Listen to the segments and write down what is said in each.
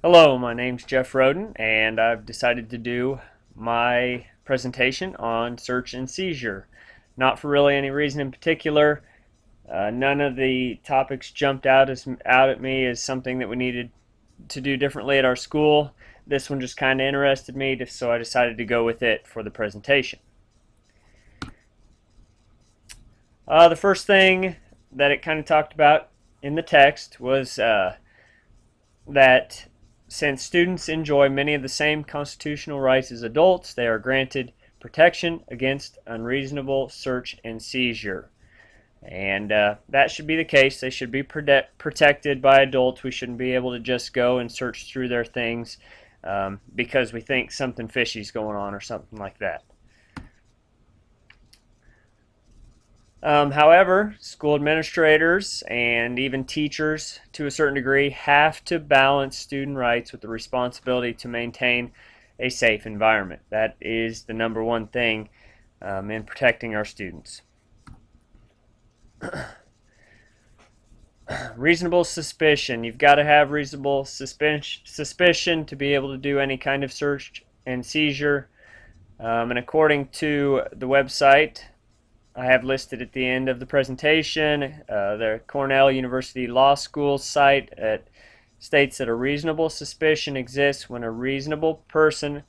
Hello, my name's Jeff Roden, and I've decided to do my presentation on search and seizure. Not for really any reason in particular. None of the topics jumped out at me as something that we needed to do differently at our school. This one just kind of interested me, so I decided to go with it for the presentation. The first thing that it kind of talked about in the text was that since students enjoy many of the same constitutional rights as adults, they are granted protection against unreasonable search and seizure. And that should be the case. They should be protected by adults. We shouldn't be able to just go and search through their things because we think something fishy is going on or something like that. However, school administrators and even teachers, to a certain degree, have to balance student rights with the responsibility to maintain a safe environment. That is the number one thing in protecting our students. Reasonable suspicion. You've got to have reasonable suspicion to be able to do any kind of search and seizure. And according to the website I have listed at the end of the presentation, the Cornell University Law School site states that a reasonable suspicion exists when a reasonable person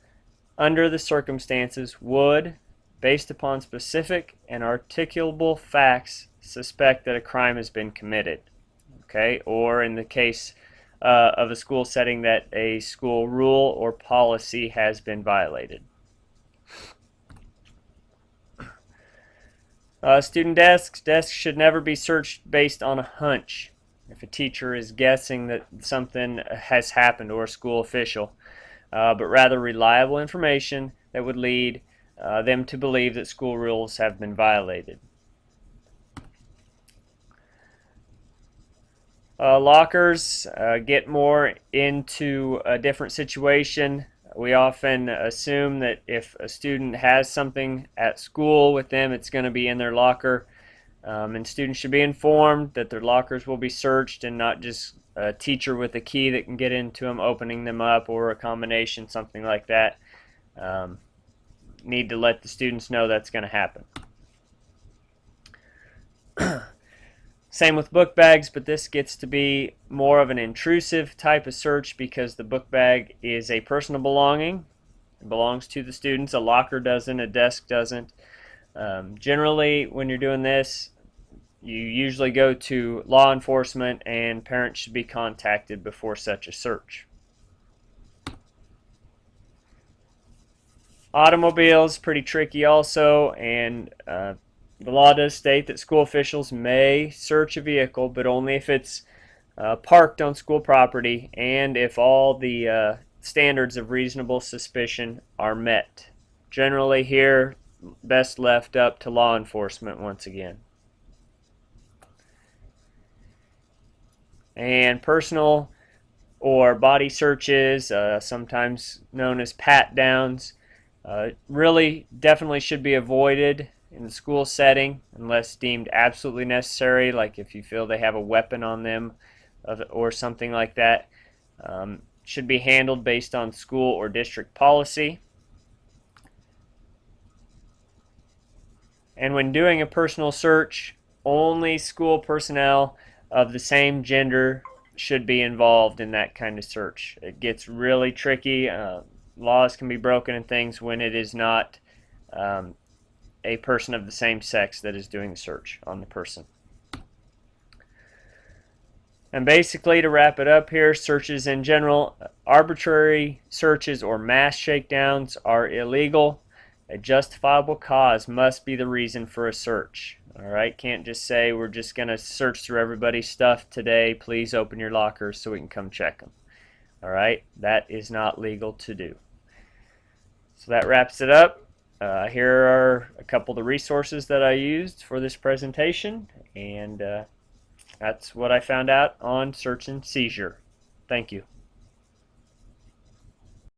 under the circumstances would, based upon specific and articulable facts, suspect that a crime has been committed. Okay, or in the case of a school setting, that a school rule or policy has been violated. Student desks. Desks should never be searched based on a hunch. If a teacher is guessing that something has happened, or a school official, but rather reliable information that would lead them to believe that school rules have been violated. Lockers get more into a different situation. We often assume that if a student has something at school with them, it's going to be in their locker. And students should be informed that their lockers will be searched, and not just a teacher with a key that can get into them opening them up, or a combination, something like that. Need to let the students know that's going to happen. Same with book bags, but this gets to be more of an intrusive type of search because the book bag is a personal belonging. It belongs to the students. A locker doesn't, a desk doesn't. Generally, when you're doing this, you usually go to law enforcement, and parents should be contacted before such a search. Automobiles, pretty tricky also, and the law does state that school officials may search a vehicle, but only if it's parked on school property and if all the standards of reasonable suspicion are met. Generally here, best left up to law enforcement once again. And personal or body searches, sometimes known as pat-downs, really definitely should be avoided in the school setting unless deemed absolutely necessary, like if you feel they have a weapon on them or something like that. Should be handled based on school or district policy. And when doing a personal search, only school personnel of the same gender should be involved in that kind of search. It gets really tricky. Laws can be broken and things when it is not a person of the same sex that is doing the search on the person. And basically, to wrap it up here, searches in general, arbitrary searches or mass shakedowns are illegal. A justifiable cause must be the reason for a search. Alright, can't just say we're just going to search through everybody's stuff today. Please open your lockers so we can come check them. Alright, that is not legal to do. So that wraps it up. Here are a couple of the resources that I used for this presentation, and that's what I found out on search and seizure. Thank you.